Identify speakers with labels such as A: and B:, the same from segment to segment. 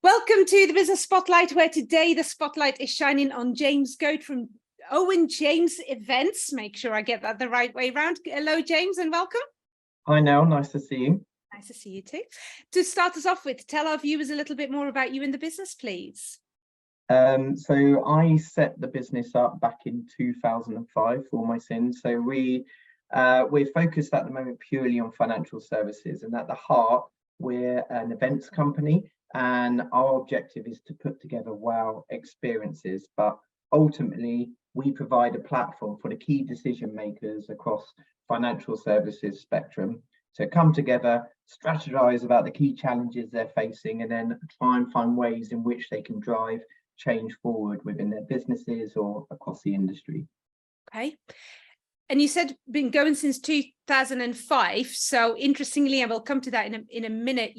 A: Welcome to the Business Spotlight, where today the spotlight is shining on James Goad from Owen James Events. Make sure I get that the right way around. Hello, James, and welcome.
B: Hi, Nell. Nice to see you.
A: Nice to see you too. To start us off with, tell our viewers a little bit more about you and the business, please.
B: So I set the business up back in 2005 for my sins. So we're focused at the moment purely on financial services, and at the heart, we're an events company. And our objective is to put together wow experiences, but ultimately we provide a platform for the key decision makers across financial services spectrum to come together, strategize about the key challenges they're facing, and then try and find ways in which they can drive change forward within their businesses or across the industry.
A: Okay. And you said been going since 2005. So interestingly, and we'll come to that in a minute,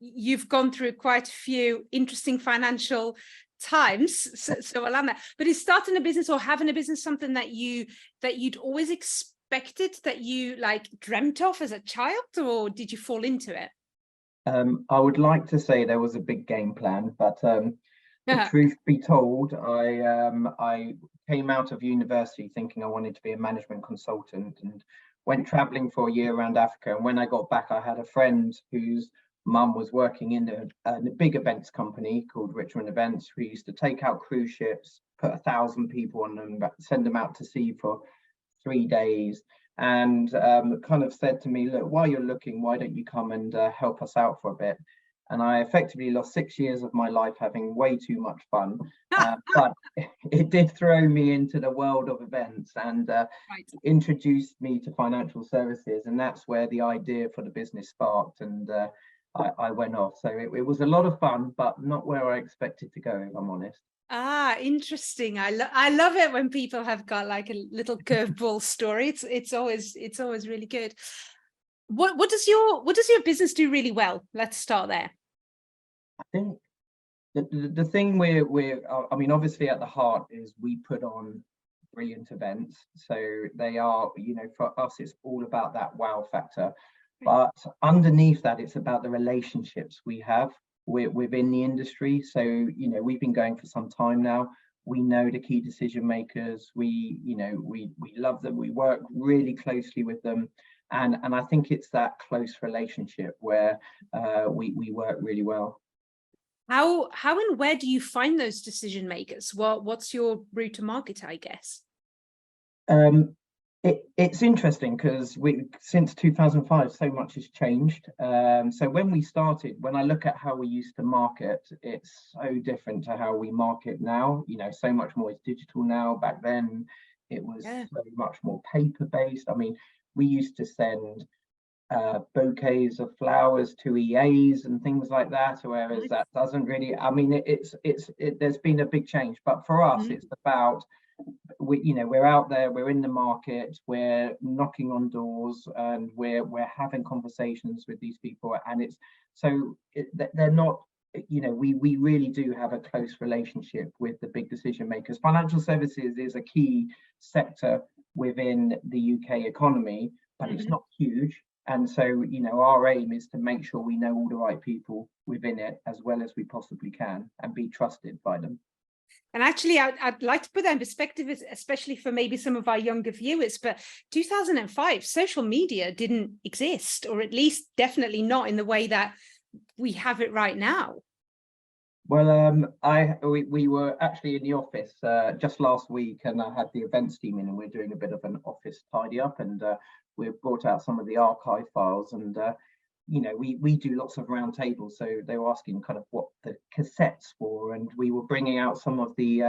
A: you've gone through quite a few interesting financial times. So I'll land that. But is starting a business or having a business something that you'd always expected, that you like dreamt of as a child, or did you fall into it?
B: I would like to say there was a big game plan, but the truth be told, I came out of university thinking I wanted to be a management consultant and went traveling for a year around Africa. And when I got back, I had a friend whose mum was working in a big events company called Richmond Events. We used to take out cruise ships, put 1,000 people on them, send them out to sea for 3 days, and kind of said to me, look, while you're looking, why don't you come and help us out for a bit? And I effectively lost 6 years of my life having way too much fun, but it did throw me into the world of events and introduced me to financial services. And that's where the idea for the business sparked, and I went off. So it was a lot of fun, but not where I expected to go, if I'm honest.
A: Interesting. I love it when people have got like a little curveball story. It's always really good. What does your business do really well? Let's start there.
B: I think the thing I mean, obviously at the heart is we put on brilliant events. So they are, for us, it's all about that wow factor. But underneath that, it's about the relationships we have within the industry. So, we've been going for some time now. We know the key decision makers. We love them. We work really closely with them. And I think it's that close relationship where we work really well.
A: How and where do you find those decision makers? What's your route to market, I guess?
B: It's interesting because since 2005, so much has changed. So when I look at how we used to market, it's so different to how we market now. So much more is digital now. Back then, it was very much more paper-based. I mean, we used to send bouquets of flowers to EAs and things like that, whereas that doesn't really, I mean, there's been a big change. But for us, it's about, we're out there, we're in the market, we're knocking on doors, and we're having conversations with these people, and they're not, we really do have a close relationship with the big decision makers. Financial services is a key sector within the UK economy, but it's not huge. And so, our aim is to make sure we know all the right people within it as well as we possibly can and be trusted by them.
A: And actually, I'd like to put that in perspective, especially for maybe some of our younger viewers, but 2005, social media didn't exist, or at least definitely not in the way that we have it right now.
B: Well, we were actually in the office just last week, and I had the events team in, and we're doing a bit of an office tidy up, and we brought out some of the archive files, and we do lots of round tables, so they were asking kind of what the cassettes were, and we were bringing out some of the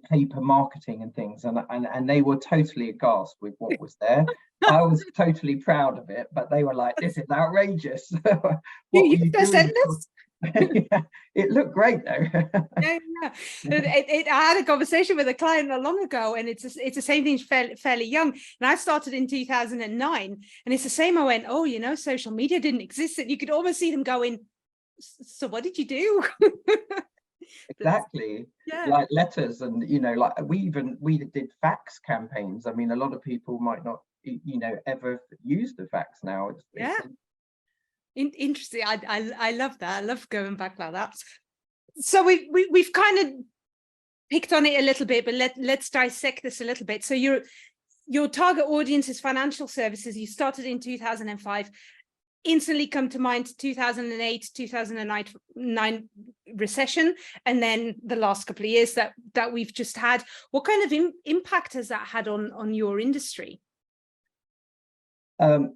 B: paper marketing and things, and they were totally aghast with what was there. I was totally proud of it, but they were like, "This is outrageous." What
A: you send this?
B: Yeah, it looked great though.
A: Yeah. I had a conversation with a client not long ago, and it's the same thing, fairly young, and I started in 2009, and it's the same. I went, oh, social media didn't exist, and you could almost see them going, so what did you do?
B: Exactly. Like letters, and like we did fax campaigns. I mean, a lot of people might not ever use the fax now.
A: Interesting. I love that. I love going back like that. So we've kind of picked on it a little bit, but let's dissect this a little bit. So your target audience is financial services. You started in 2005. Instantly come to mind 2008, 2009 recession, and then the last couple of years that we've just had. What kind of impact has that had on your industry?
B: In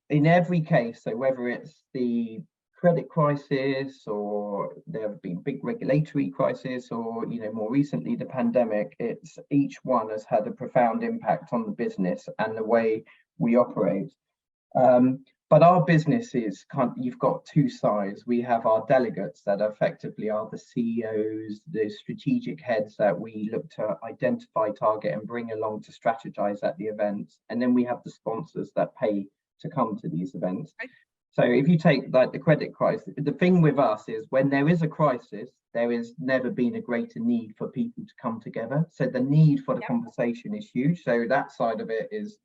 B: every case, so whether it's the credit crisis or there have been big regulatory crisis, or more recently the pandemic, it's each one has had a profound impact on the business and the way we operate. But our business is you've got two sides. We have our delegates that effectively are the CEOs, the strategic heads that we look to identify, target, and bring along to strategize at the events. And then we have the sponsors that pay to come to these events. Right. So if you take like the credit crisis, the thing with us is when there is a crisis, there has never been a greater need for people to come together. So the need for the conversation is huge. So that side of it is,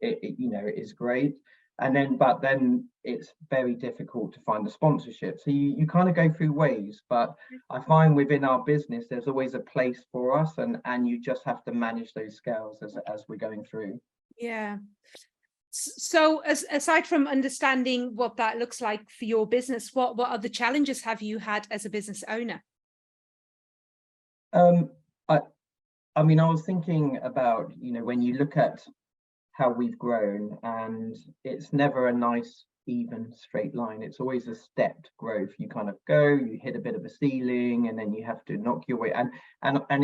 B: is great. But then it's very difficult to find the sponsorship. So you kind of go through waves, but I find within our business, there's always a place for us, and you just have to manage those scales as we're going through.
A: Yeah. So aside from understanding what that looks like for your business, what other challenges have you had as a business owner?
B: I mean, I was thinking about, when you look at how we've grown, and it's never a nice even straight line. It's always a stepped growth. You kind of go, you hit a bit of a ceiling, and then you have to knock your way, and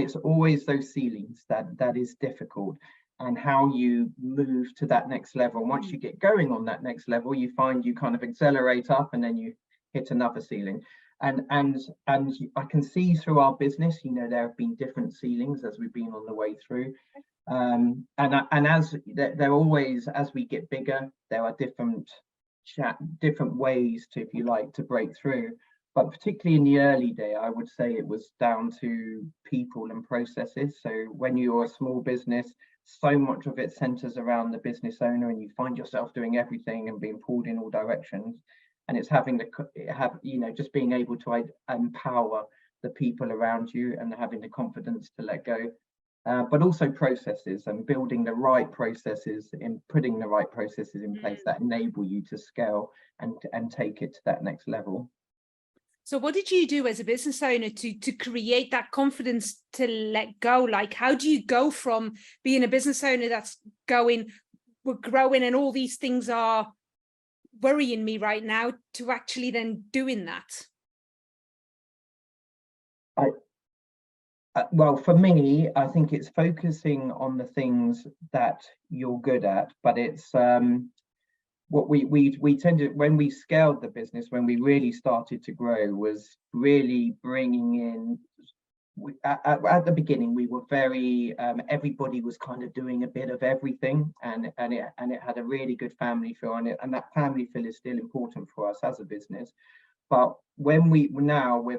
B: it's always those ceilings that is difficult, and how you move to that next level. And once you get going on that next level, you find you kind of accelerate up, and then you hit another ceiling. And I can see through our business, there have been different ceilings as we've been on the way through. And as they're always, as we get bigger, there are different ways to, if you like, to break through. But particularly in the early day, I would say it was down to people and processes. So when you're a small business, so much of it centers around the business owner, and you find yourself doing everything and being pulled in all directions. And it's just being able to empower the people around you and having the confidence to let go. But also processes, and building the right processes, in putting the right processes in place that enable you to scale and take it to that next level.
A: So what did you do as a business owner to create that confidence to let go? Like, how do you go from being a business owner that's going, we're growing and all these things are worrying me right now, to actually then doing that?
B: Well, for me, I think it's focusing on the things that you're good at, but it's what we tended, when we scaled the business, when we really started to grow, was really bringing in. At the beginning, we were very everybody was kind of doing a bit of everything, and it had a really good family feel on it, and that family feel is still important for us as a business. But we're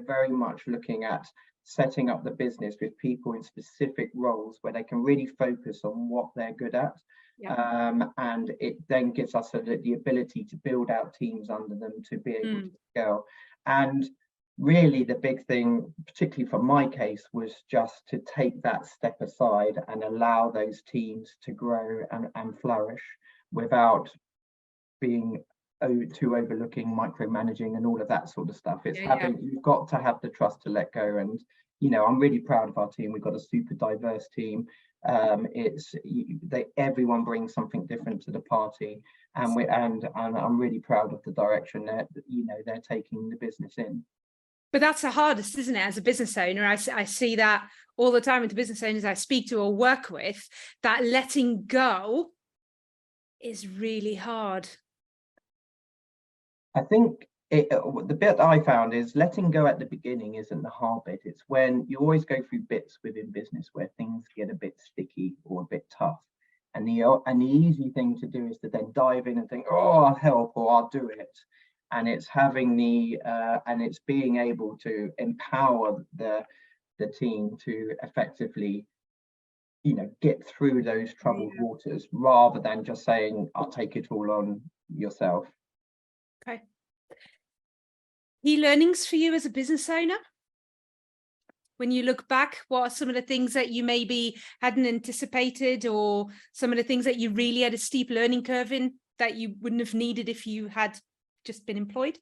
B: very much looking at setting up the business with people in specific roles where they can really focus on what they're good at. And it then gives us the ability to build out teams under them to be able to scale. And really the big thing, particularly for my case, was just to take that step aside and allow those teams to grow and flourish without being too overlooking, micromanaging, and all of that sort of stuff. It's you've got to have the trust to let go. And I'm really proud of our team. We've got a super diverse team. Everyone brings something different to the party, and I'm really proud of the direction that they're taking the business in.
A: But that's the hardest, isn't it? As a business owner, I see that all the time with the business owners I speak to or work with, that letting go is really hard.
B: I think the bit I found is letting go at the beginning isn't the hard bit. It's when you always go through bits within business where things get a bit sticky or a bit tough. And the easy thing to do is to then dive in and think, oh, I'll help, or I'll do it. And it's having and it's being able to empower the team to effectively, get through those troubled waters, rather than just saying, I'll take it all on yourself.
A: Okay. Key learnings for you as a business owner? When you look back, what are some of the things that you maybe hadn't anticipated, or some of the things that you really had a steep learning curve in that you wouldn't have needed if you had just been employed?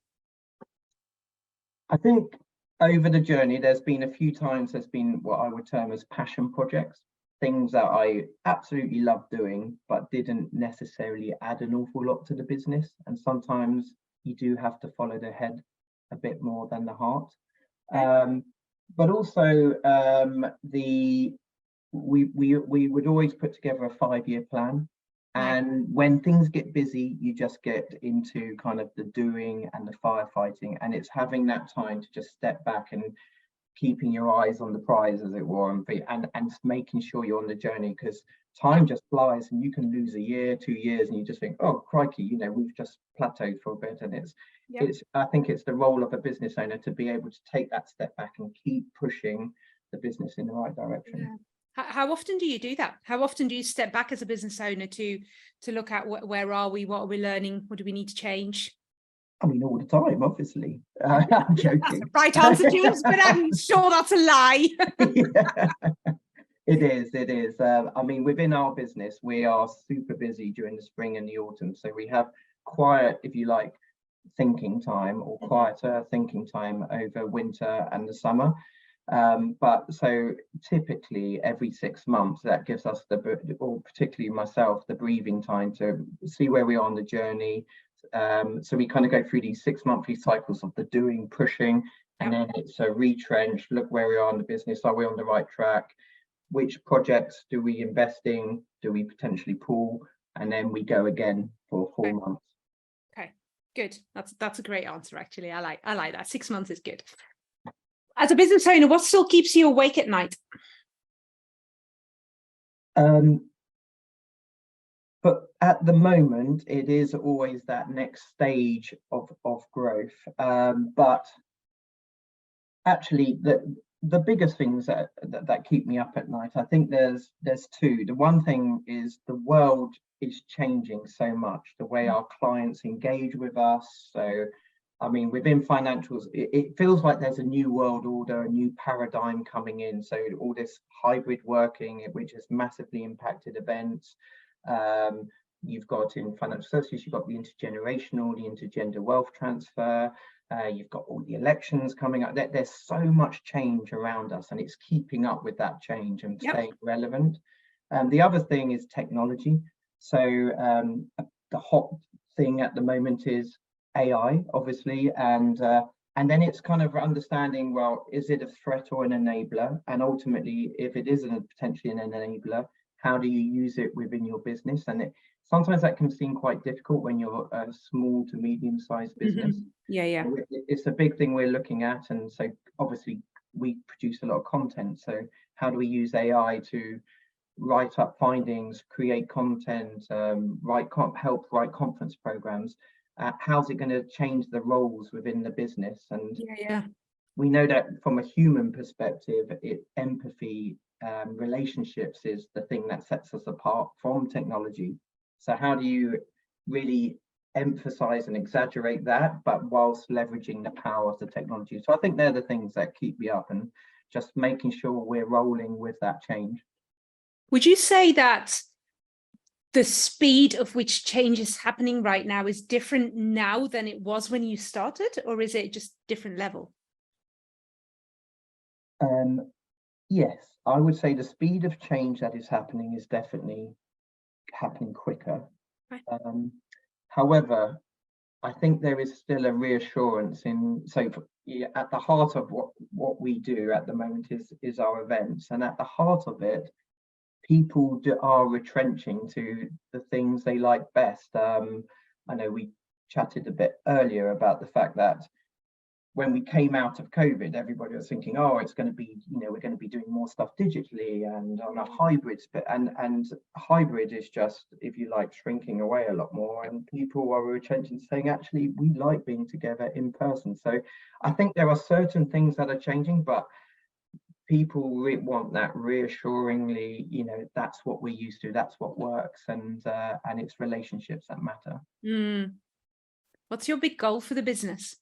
B: I think over the journey, there's been a few times there's been what I would term as passion projects, things that I absolutely love doing, but didn't necessarily add an awful lot to the business. And sometimes you do have to follow the head a bit more than the heart. But also we would always put together a 5-year plan. And when things get busy, you just get into kind of the doing and the firefighting, and it's having that time to just step back and keeping your eyes on the prize, as it were, and making sure you're on the journey, because time just flies and you can lose a year, 2 years, and you just think, oh crikey, you know, we've just plateaued for a bit. And I think it's the role of a business owner to be able to take that step back and keep pushing the business in the right direction.
A: Yeah. How often do you do that? How often do you step back as a business owner to look at where are we, what are we learning, what do we need to change?
B: I mean, all the time, obviously. I'm joking.
A: That's the right answer, Jules, but I'm sure that's a lie.
B: Yeah, it is. I mean, within our business, we are super busy during the spring and the autumn. So we have quiet, if you like, thinking time, or quieter thinking time over winter and the summer. But so typically every 6 months, that gives us or particularly myself, the breathing time to see where we are on the journey. So we kind of go through these 6 monthly cycles of the doing, pushing, and then it's a retrench, look where we are in the business, are we on the right track, which projects do we invest in, do we potentially pull, and then we go again for 4 months.
A: Okay, good. That's a great answer, actually. I like that. 6 months is good. As a business owner, what still keeps you awake at night?
B: But at the moment, it is always that next stage of growth. But actually, the biggest things that keep me up at night, I think there's two. The one thing is the world is changing so much, the way our clients engage with us. So I mean, within financials, it feels like there's a new world order, a new paradigm coming in. So all this hybrid working, which has massively impacted events. You've got in financial services, you've got the intergenerational, the intergender wealth transfer. You've got all the elections coming up. There's so much change around us, and it's keeping up with that change and staying relevant. The other thing is technology. So the hot thing at the moment is AI, obviously, and then it's kind of understanding, well, is it a threat or an enabler? And ultimately, if it isn't potentially an enabler, how do you use it within your business? And sometimes that can seem quite difficult when you're a small to medium-sized business.
A: Yeah.
B: It's a big thing we're looking at, and so obviously we produce a lot of content. So how do we use AI to write up findings, create content, help write conference programs? How's it going to change the roles within the business? And we know that from a human perspective, empathy, relationships is the thing that sets us apart from technology. So how do you really emphasize and exaggerate that, but whilst leveraging the power of the technology? So I think they're the things that keep me up, and just making sure we're rolling with that change.
A: Would you say that the speed of which change is happening right now is different now than it was when you started, or is it just different level?
B: Yes, I would say the speed of change that is happening is definitely happening quicker. However, I think there is still a reassurance at the heart of what we do at the moment is our events, and at the heart of it, people are retrenching to the things they like best. I know we chatted a bit earlier about the fact that when we came out of COVID, everybody was thinking, oh, it's going to be, we're going to be doing more stuff digitally and on a hybrid, and hybrid is just, if you like, shrinking away a lot more, and people are retrenching, saying, actually, we like being together in person. So I think there are certain things that are changing, but people want that reassuringly, that's what we're used to, that's what works, and it's relationships that matter.
A: What's your big goal for the business?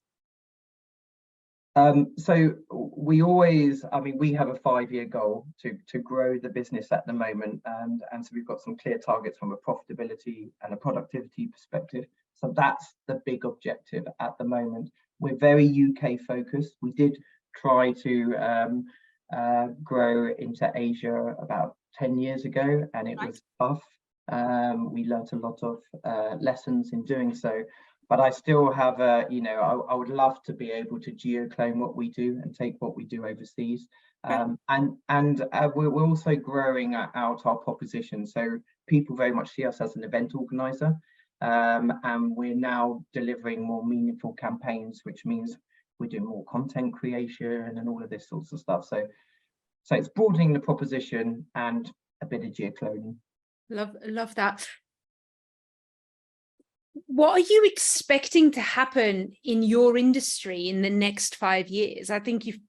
B: So we always, I mean, we have a 5-year goal to grow the business at the moment, and so we've got some clear targets from a profitability and a productivity perspective. So that's the big objective at the moment. We're very UK focused. We did try to grow into Asia about 10 years ago, and it was tough. We learnt a lot of lessons in doing so. But I still have I would love to be able to geoclaim what we do and take what we do overseas. And we're also growing out our proposition. So people very much see us as an event organizer. And we're now delivering more meaningful campaigns, which means we're doing more content creation and all of this sorts of stuff. So it's broadening the proposition and a bit of geocloning.
A: Love that. What are you expecting to happen in your industry in the next 5 years? I think you've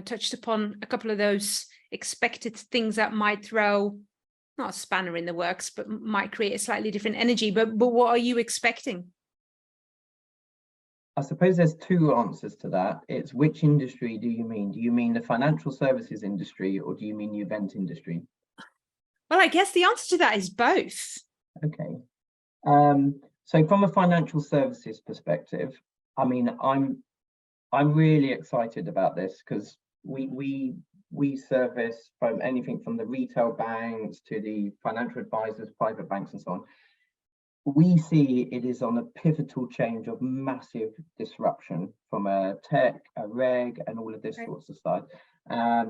A: touched upon a couple of those expected things that might throw not a spanner in the works, but might create a slightly different energy. But what are you expecting?
B: I suppose there's two answers to that. It's which industry do you mean? Do you mean the financial services industry, or do you mean the event industry?
A: Well, I guess the answer to that is both.
B: Okay. So from a financial services perspective, I mean, I'm really excited about this because we service from anything from the retail banks to the financial advisors, private banks, and so on. We see it is on a pivotal change of massive disruption from a tech, a reg, and all of this sorts of stuff.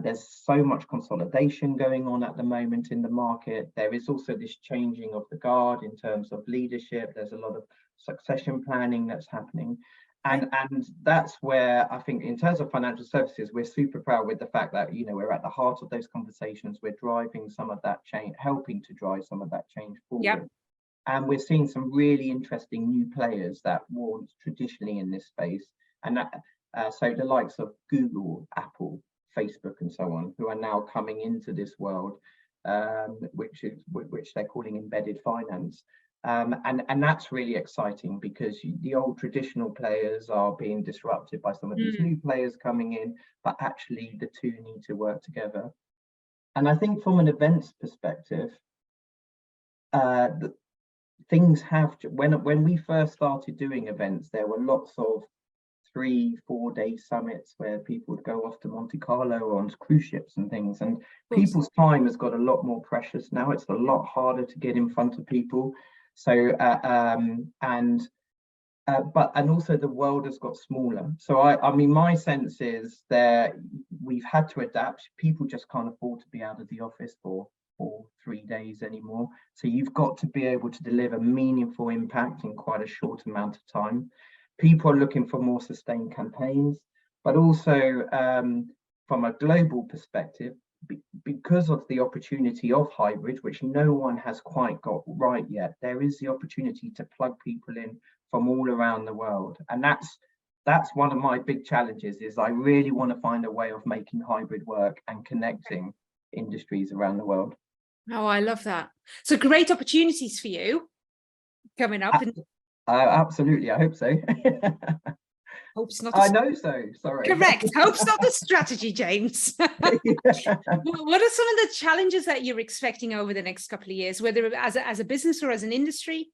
B: There's so much consolidation going on at the moment in the market. There is also this changing of the guard in terms of leadership. There's a lot of succession planning that's happening. And that's where I think in terms of financial services, we're super proud with the fact that, we're at the heart of those conversations. We're driving some of that change, helping to drive some of that change forward. Yep. And we're seeing some really interesting new players that weren't traditionally in this space. And that, so the likes of Google, Apple, Facebook, and so on, who are now coming into this world, which they're calling embedded finance. And that's really exciting because the old traditional players are being disrupted by some of these new players coming in, but actually the two need to work together. And I think from an events perspective, things have, when we first started doing events, there were lots of 3-4 day summits where people would go off to Monte Carlo or on cruise ships and things, and people's time has got a lot more precious now. It's a lot harder to get in front of people. So and also the world has got smaller. So I mean, my sense is that we've had to adapt. People just can't afford to be out of the office for 3 days anymore. So you've got to be able to deliver meaningful impact in quite a short amount of time. People are looking for more sustained campaigns, but also from a global perspective, because of the opportunity of hybrid, which no one has quite got right yet, there is the opportunity to plug people in from all around the world. And that's one of my big challenges, is I really want to find a way of making hybrid work and connecting industries around the world.
A: Oh, I love that. So great opportunities for you coming up.
B: Absolutely, I hope so.
A: Hope's not.
B: I know so. Sorry.
A: Correct. Hope's not the strategy, James. What are some of the challenges that you're expecting over the next couple of years, whether as a business or as an industry?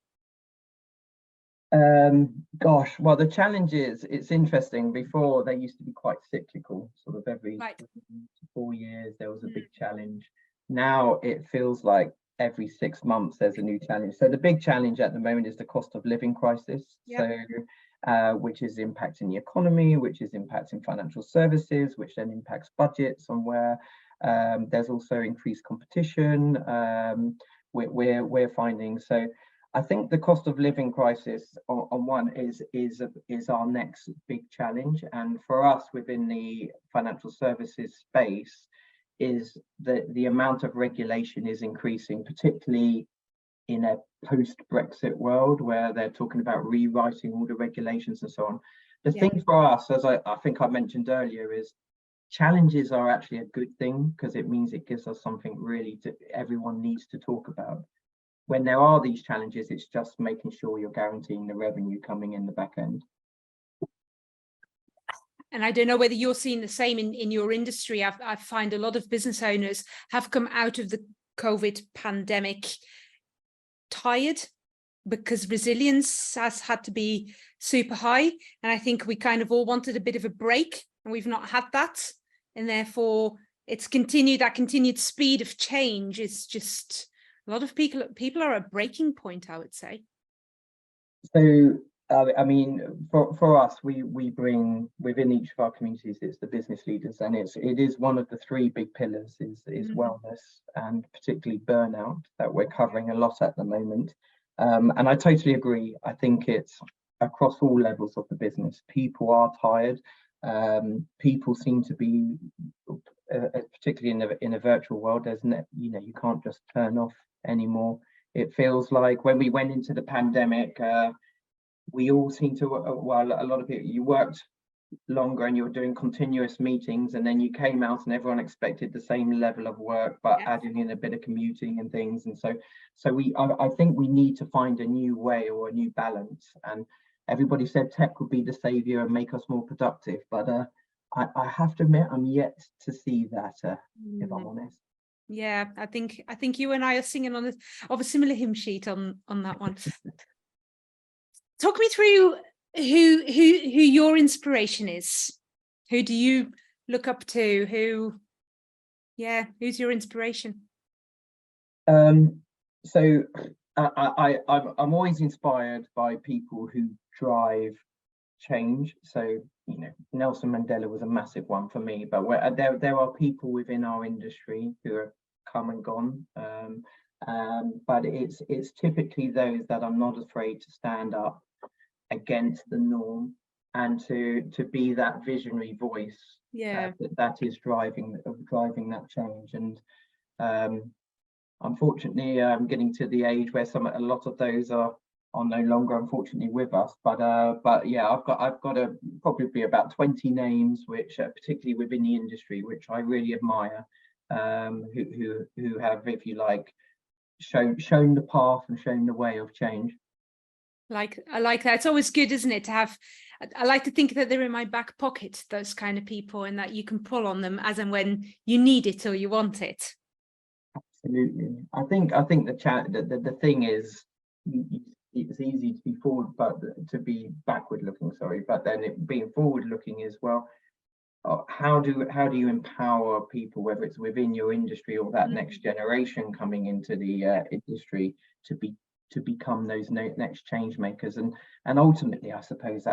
B: Gosh, well, the challenge is, it's interesting. Before, they used to be quite cyclical, sort of every 4 years there was a big challenge. Now it feels like every 6 months there's a new challenge. So the big challenge at the moment is the cost of living crisis. Yep. So which is impacting the economy, which is impacting financial services, which then impacts budgets on where there's also increased competition. We're finding. So I think the cost of living crisis on one is our next big challenge. And for us within the financial services space, is the amount of regulation is increasing, particularly in a post-Brexit world where they're talking about rewriting all the regulations and so on. The thing for us, as I think I mentioned earlier, is challenges are actually a good thing, because it means it gives us something really everyone needs to talk about. when there are these challenges, it's just making sure you're guaranteeing the revenue coming in the back end.
A: And I don't know whether you're seeing the same in your industry. I find a lot of business owners have come out of the COVID pandemic tired, because resilience has had to be super high. And I think we kind of all wanted a bit of a break, and we've not had that. And therefore it's that continued speed of change is just, a lot of people are at breaking point, I would say.
B: So I mean, for us, we bring within each of our communities, it's the business leaders, and it is one of the three big pillars is wellness, and particularly burnout, that we're covering a lot at the moment. And I totally agree. I think it's across all levels of the business. People are tired. People seem to be, particularly in a virtual world, you can't just turn off anymore. It feels like when we went into the pandemic, we all seem to, well, a lot of people, you worked longer and you were doing continuous meetings, and then you came out and everyone expected the same level of work, but adding in a bit of commuting and things. And so I think we need to find a new way or a new balance. And everybody said tech would be the savior and make us more productive, but I have to admit, I'm yet to see that, if I'm honest.
A: Yeah, I think you and I are singing on a similar hymn sheet on that one. Talk me through who your inspiration is. Who do you look up to? Who's your inspiration?
B: So I'm always inspired by people who drive change. So Nelson Mandela was a massive one for me, but there are people within our industry who have come and gone, but it's typically those that are not afraid to stand up against the norm and to be that visionary voice that is driving that change. And unfortunately, I'm getting to the age where a lot of those are no longer, unfortunately, with us. But yeah, I've got probably about 20 names, which particularly within the industry, which I really admire, who have, if you like, shown the path and shown the way of change.
A: I like that. It's always good, isn't it, to have, I like to think that they're in my back pocket, those kind of people, and that you can pull on them as and when you need it or you want it.
B: Absolutely. I think the thing is, it's easy to be forward, but to be backward looking, sorry, but then being forward looking as well. How do you empower people, whether it's within your industry or that next generation coming into the industry, to become those next change makers? And ultimately, I suppose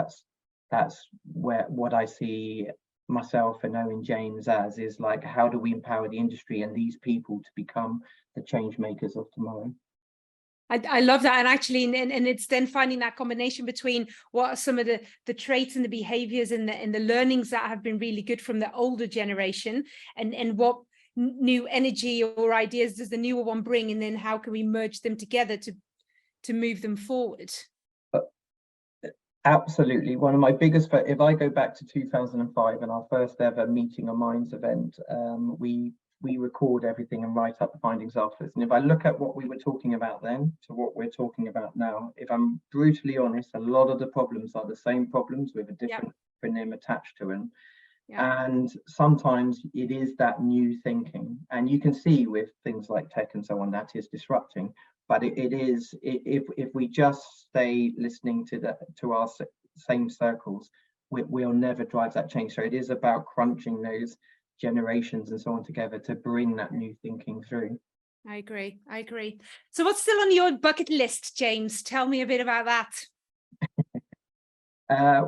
B: that's what I see myself and Owen James as, is like, how do we empower the industry and these people to become the change makers of tomorrow?
A: I love that. And actually, and it's then finding that combination between what are some of the traits and the behaviors and the learnings that have been really good from the older generation, and what new energy or ideas does the newer one bring, and then how can we merge them together to move them forward?
B: Absolutely. One of my biggest, if I go back to 2005 and our first ever Meeting of Minds event, we record everything and write up the findings afterwards. And if I look at what we were talking about then to what we're talking about now, if I'm brutally honest, a lot of the problems are the same problems with a different acronym attached to them. And sometimes it is that new thinking, and you can see with things like tech and so on, that is disrupting. But if we just stay listening to our same circles, we'll never drive that change. So it is about crunching those generations and so on together to bring that new thinking through.
A: I agree. So what's still on your bucket list, James? Tell me a bit about that.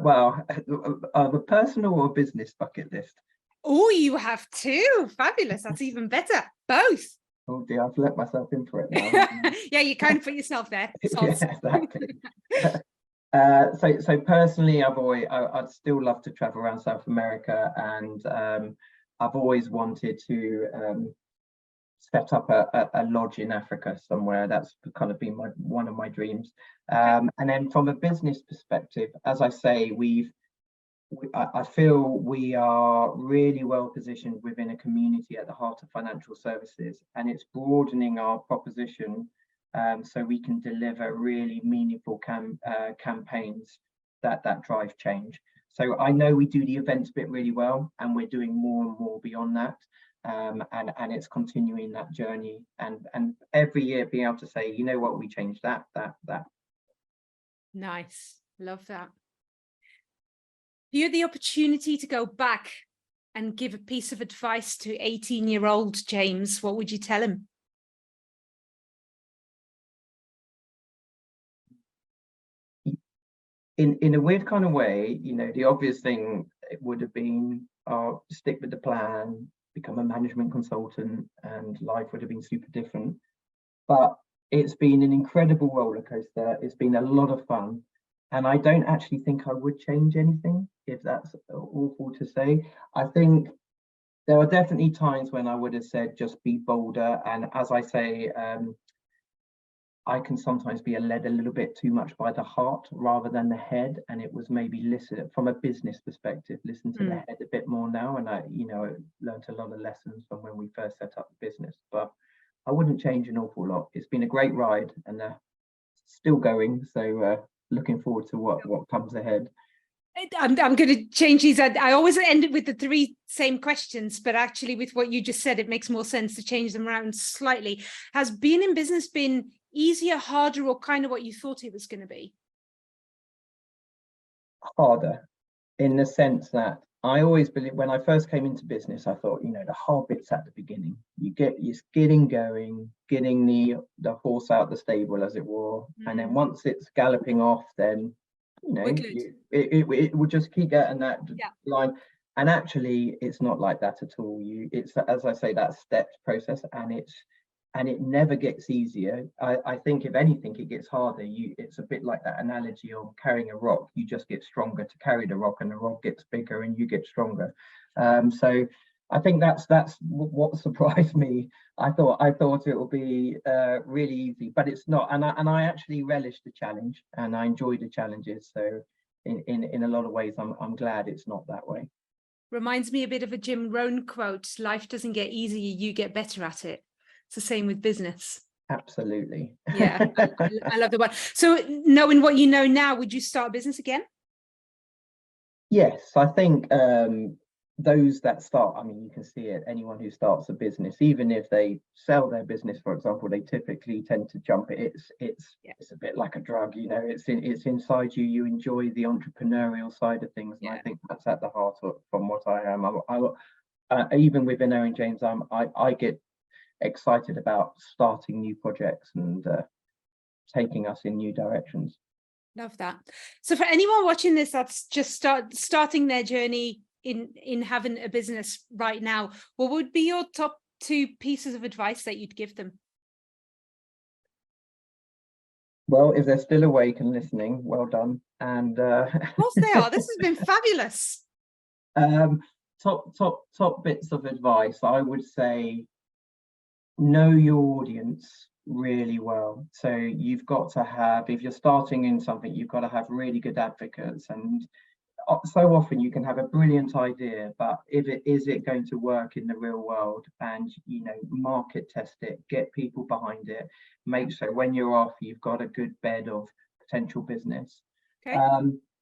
B: Well, the personal or business bucket list?
A: Oh, you have two. Fabulous. That's even better. Both.
B: Oh dear, I've let myself in for it now.
A: Yeah, you kind of put yourself there.
B: Yeah, exactly. So personally, I'd still love to travel around South America, and I've always wanted to set up a lodge in Africa somewhere. That's kind of been one of my dreams. And then from a business perspective, as I say, I feel we are really well positioned within a community at the heart of financial services, and it's broadening our proposition so we can deliver really meaningful campaigns that drive change. So I know we do the events bit really well, and we're doing more and more beyond that. And it's continuing that journey, and every year being able to say, you know what, we changed that.
A: Nice, love that. If you had the opportunity to go back and give a piece of advice to 18-year-old James, what would you tell him?
B: In a weird kind of way, you know, the obvious thing it would have been, stick with the plan, become a management consultant, and life would have been super different. But it's been an incredible roller coaster. It's been a lot of fun, and I don't actually think I would change anything, if that's awful to say. I think there are definitely times when I would have said just be bolder, and as I say, I can sometimes be led a little bit too much by the heart rather than the head, and it was maybe listen from a business perspective, listen to the head a bit more now. And I, you know, learned a lot of lessons from when we first set up the business, but I wouldn't change an awful lot. It's been a great ride, and still going. So looking forward to what comes ahead.
A: I'm going to change these. I always end it with the 3 same questions, but actually with what you just said, it makes more sense to change them around slightly. Has being in business been easier, harder, or kind of what you thought it was going to be?
B: Harder, in the sense that I always believe, when I first came into business, I thought, you know, the hard bit's at the beginning. You're getting going, getting the horse out the stable, as it were, and then once it's galloping off, then you know it will just keep getting that line. And actually, it's not like that at all. It's, as I say, that stepped process, and it never gets easier. I think if anything, it gets harder. It's a bit like that analogy of carrying a rock. You just get stronger to carry the rock, and the rock gets bigger and you get stronger. So I think that's what surprised me. I thought it would be really easy, but it's not. And I actually relish the challenge, and I enjoy the challenges. So in a lot of ways, I'm glad it's not that way.
A: Reminds me a bit of a Jim Rohn quote: "Life doesn't get easier, you get better at it." It's the same with business.
B: Absolutely.
A: Yeah, I love the one. So knowing what you know now, would you start a business again?
B: Yes, I think those that start, I mean, you can see it, anyone who starts a business, even if they sell their business, for example, they typically tend to jump it. It's a bit like a drug, you know, it's inside you. You enjoy the entrepreneurial side of things, and I think that's at the heart of, from what I am. Even within Owen James, I get excited about starting new projects and taking us in new directions.
A: Love that. So for anyone watching this that's just starting their journey in having a business right now, what would be your top 2 pieces of advice that you'd give them?
B: Well, if they're still awake and listening, well done. And
A: of course they are. This has been fabulous.
B: Top bits of advice, I would say, know your audience really well. So you've got to have, if you're starting in something, you've got to have really good advocates. And so often you can have a brilliant idea, but is it going to work in the real world? And, you know, market test it, get people behind it, make sure when you're off, you've got a good bed of potential business.
A: Okay.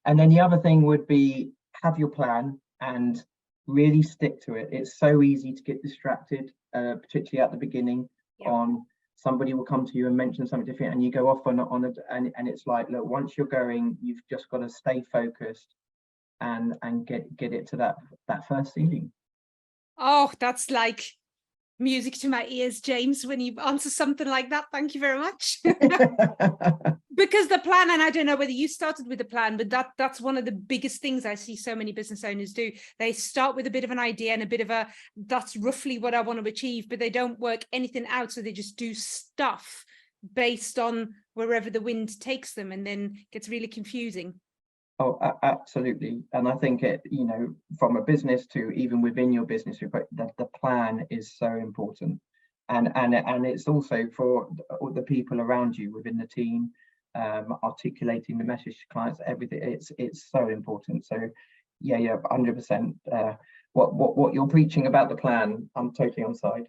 B: And then the other thing would be, have your plan and really stick to it. It's so easy to get distracted, particularly at the beginning. On somebody will come to you and mention something different, and you go off on it, and it's like, look, once you're going, you've just got to stay focused and get it to that first ceiling. Oh,
A: that's like music to my ears, James, when you answer something like that. Thank you very much. Because the plan, and I don't know whether you started with a plan, but that's one of the biggest things I see so many business owners do. They start with a bit of an idea and a bit of that's roughly what I want to achieve, but they don't work anything out. So they just do stuff based on wherever the wind takes them, and then gets really confusing.
B: Oh, absolutely. And I think it, you know, from a business to even within your business, the plan is so important. And it's also for the people around you within the team, articulating the message to clients, everything. It's so important. So yeah, 100%. What you're preaching about the plan, I'm totally on side.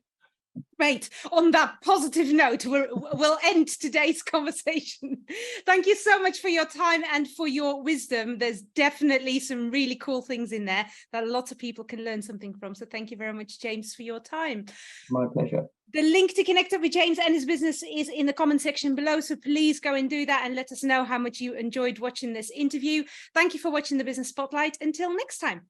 A: Great. On that positive note, we'll end today's conversation. Thank you so much for your time and for your wisdom. There's definitely some really cool things in there that lots of people can learn something from. So thank you very much, James, for your time.
B: My pleasure.
A: The link to connect up with James and his business is in the comment section below. So please go and do that and let us know how much you enjoyed watching this interview. Thank you for watching the Business Spotlight. Until next time.